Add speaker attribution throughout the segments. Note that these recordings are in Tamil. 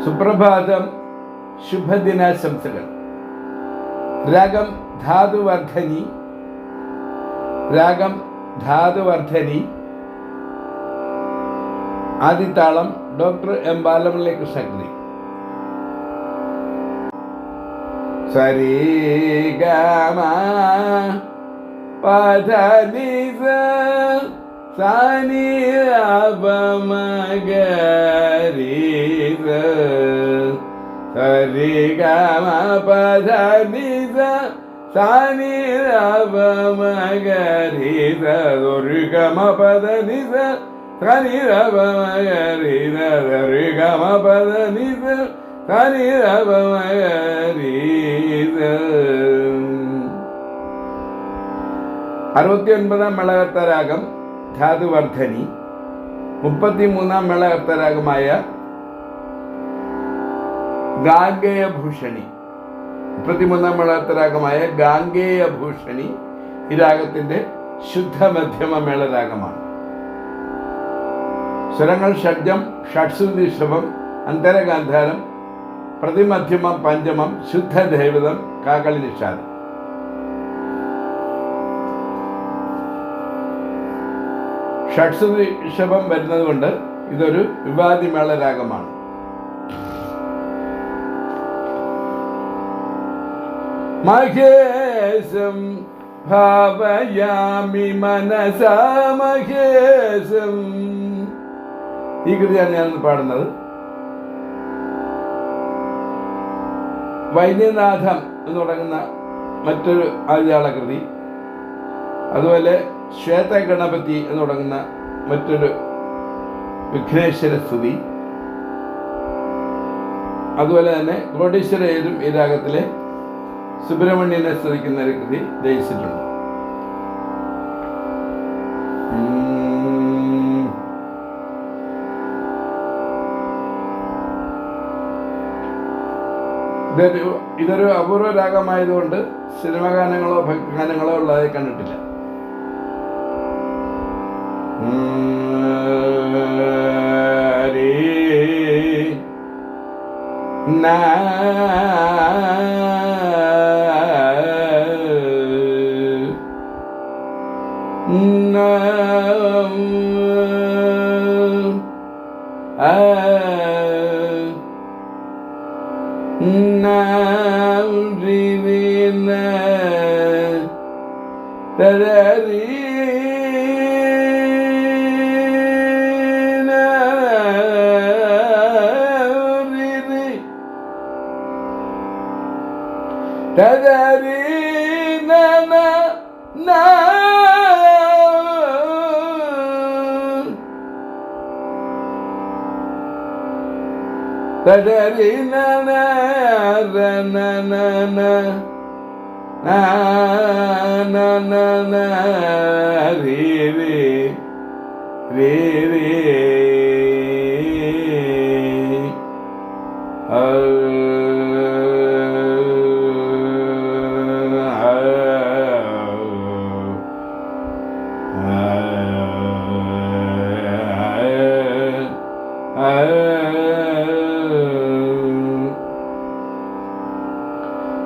Speaker 1: സുപ്രഭാതം, ശുഭദിനാശംസകൾ. രാഗം ധാതുവർദ്ധനി. രാഗം ധാതുവർദ്ധനി. ആദിത്താളം ഡോക്ടർ എം ബാലമുരളി കൃഷ്ണഗിരി. സരി ഗമ പധ നിസ സാനി അപമ ഗരി സരി ഗമ പധ നിസ സാനി അപമ ഗരി സരി ഗമ പധ നിസ സാനി അപമ ഗരി സരി ഗമ പധ നിസ സാനി അപമ ഗരി. 69-ാം മേളകർത്ത രാഗം ധാതുവർദ്ധനി. 33-ാം മേളകർത്ത രാഗമായ ഗാംഗേയഭൂഷണി. 33-ാം മേളകർത്ത രാഗമായ ഗാംഗേയഭൂഷണി ഈ രാഗത്തിന്റെ ശുദ്ധ മധ്യമ മേളരാഗമാണ്. സ്വരങ്ങൾ ഷഡ്ജം, ഷഡ്ശ്രുതി ഋഷഭം, അന്തരഗാന്ധാരം, പ്രതിമധ്യമം, പഞ്ചമം, ശുദ്ധ ദൈവതം, കാകളി നിഷാദം. ഷഡ്ശ്രുതി ഋഷഭം വരുന്നത് കൊണ്ട് ഇതൊരു വിവാദിമേള രാഗമാണ്. മഹേശം ഭാവയാമി മനസാ മഹേശം. ഈ കൃതിയാണ് ഞാൻ പാടുന്നത്. വൈദ്യനാഥം എന്ന് തുടങ്ങുന്ന മറ്റൊരു ആദ്യാള കൃതി, അതുപോലെ ശ്വേത ഗണപതി എന്ന് തുടങ്ങുന്ന മറ്റൊരു വിഘ്നേശ്വര സ്തുതി, അതുപോലെ തന്നെ കോടീശ്വരയിലും ഈ രാഗത്തിലെ സുബ്രഹ്മണ്യനെ സ്തുതിക്കുന്ന ഒരു കൃതി രചിച്ചിട്ടുണ്ട്. ഇതൊരു അപൂർവ രാഗമായതുകൊണ്ട് സിനിമാ ഗാനങ്ങളോ ഭക്തിഗാനങ്ങളോ ഉള്ളതായി കണ്ടിട്ടില്ല.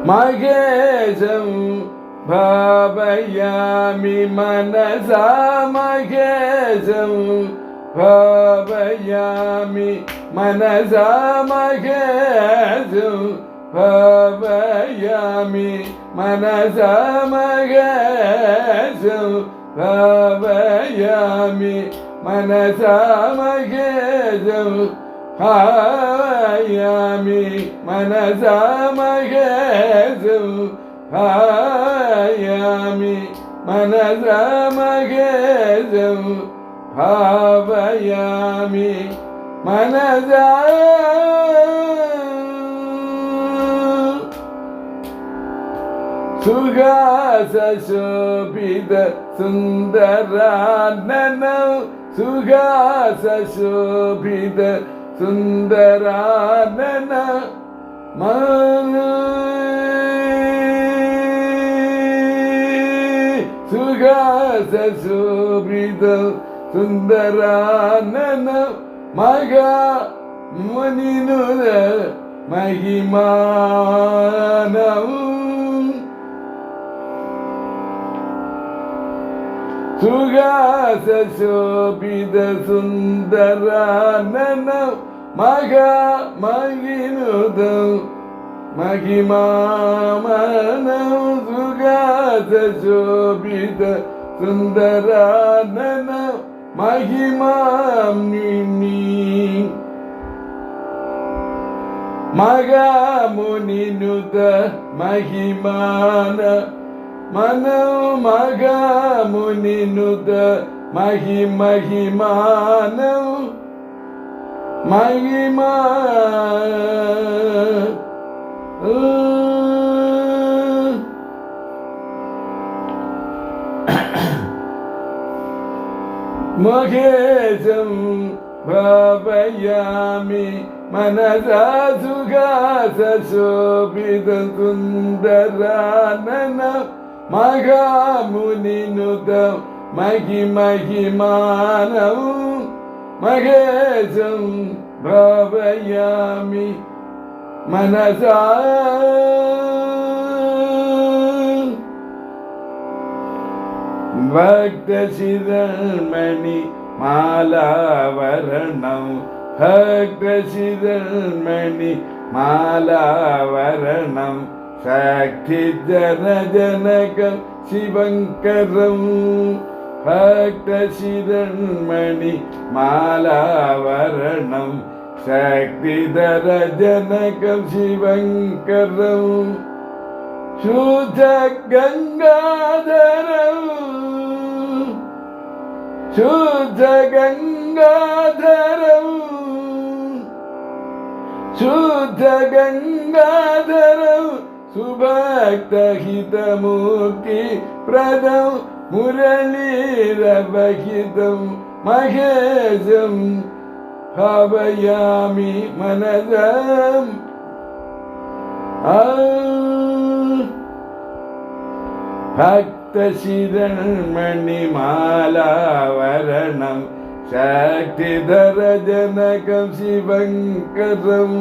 Speaker 1: മഹേശം ഭാവയാമി മനസാ മഹേശം ഭാവയാമി മനസാ മഹേശം ഭാവയാമി മനസാ മഹേശം ഭാവയാമി മനസാ മഹേശം ഭാവയാമി മനസാ മഹേശം ഭാവയാമി മനസാ മഹേശം ഭാവയാമി മനസാ. സുഹാസശോഭിത സുന്ദരാനനം സുഹാസശോഭിത സുന്ദരാനന സുഹാസശോഭിത സുന്ദരാനന മഗ முனினுத மகிமானம் சுகாச சோபித சுந்தரானனம் மகா மகினுதம் மகிமாமனம் சுகாச சோபித சுந்தரானனம் மகிமாமினி மகாமுனினுத மகிமான மனோ மகாமுனினுத மகிமகிமானம் மகிமா மகேசம் பாவயாமி மனசா சுகாச சோபித சுந்தரானன மகாமுனினுதம் மகிமகிமானம் மகேசம் பாவயாமி மனசா பக்த சிரமணி மாலாவரணம் பக்த சிரமணி மாலாவரணம் சக்தி ஜனஜனகம் சிவங்கரம் பக்த சிரமணி மாலாவரணம் சக்தி ஜனகம் சிவங்கரம் சுத கங்காதரம் சுத கங்காதரம் சுத கங்காதரம் சுபக்தஹிதமூர்த்தி பிரதம் முரளீரவஹிதம் மகேசம் பாவயாமி மனதம் பக்த சிரண்மணி மாலாவரணம் சக்திதர ஜனகம் சிவங்கரம்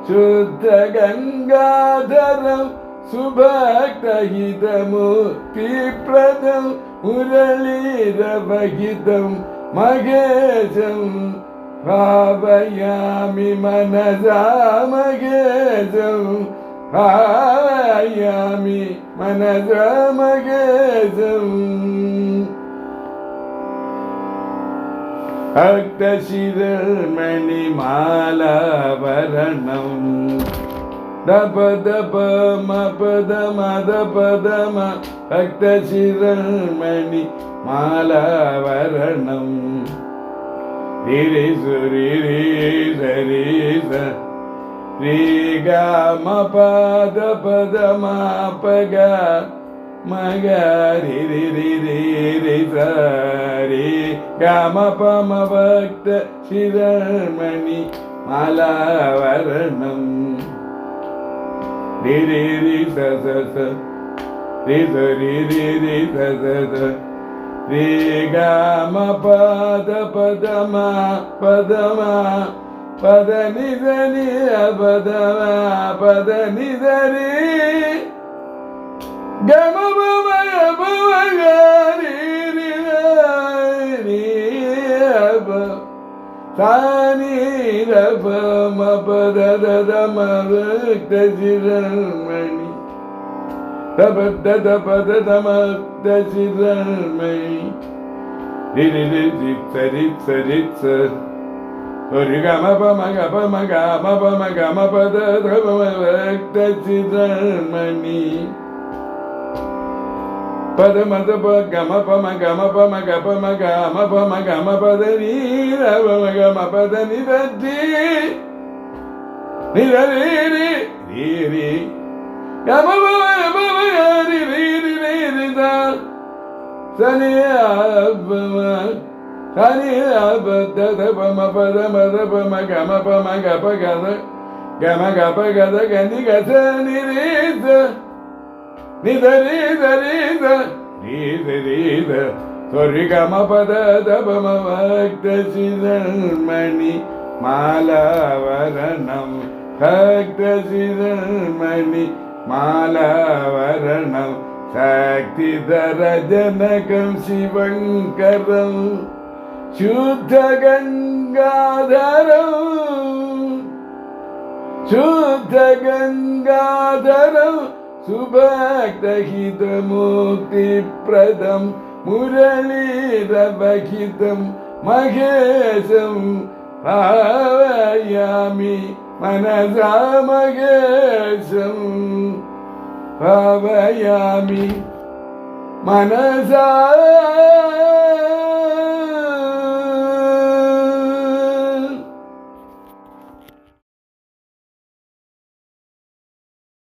Speaker 1: சுத்த கங்காதரம் சுபக்தஹிதமூர்த்தி பிரதம் முரளீரவஹிதம் மகேசம் பாவயாமி மனசா மகேசம் பாவயாமி மனசா மகேசம் பக்த சிரமணி மாலாவரணம் தப தப மபத மத பதம பக்த சிரமணி மாலாவரணம் ரீ சுரி ரீ சரி ரீ க ம பத பத ம பக மக ரி ரி ரி ரி ரி சரி க ம ப ம பக்த சிரமணி மாலாவரணம் ரி ரி ரி ச ச ச ரி ச ரி ரி ரி ச ச ச ரி க ம பத பத ம பத ம பத நி த நி பத ம பத நி த ரி க ம ப ம ப ம க ரி ரி ரி ப சா நி ர ப ம பத த த ம பக்த சிரமணி தபத தபத தமக்த சிரமணி ரி ரி ரி ரி சரி சரி ச ஒரு க ம ப ம க ப ம க ம ப ம க ம பத த ப ம பக்த சிரமணி பத மத ப க ம ப ம க ம ப ம க ப ம க ம ப ம க ம பத நீ ர ப ம க ம பத நி த ரி நி ர ரி ரி ரி ரி க ம ப ம ப ம க ரி ரி ரி ரி ரி த ச நி அ ப ம ச நி அ ப த த ப ம ப த ம த ப ம க ம ப ம க ப க த க ம க ப க த க நி க ச நி ரி ச நி த ரி த ரி த ரி த ரி த சொரி க ம ப த த ப ம பக்த சிரமணி மாலாவரணம் பக்தசிரமணி மாலாவரணம் சக்திதரஜனகம் சிவங்கரம் சுத்த கங்காதரம் சுபக்தஹிதமுக்திப்ரதம் முரளிரவஹிதம் மகேசம் பாவயாமி மனசா மகேசம் பாவயாமி மனசா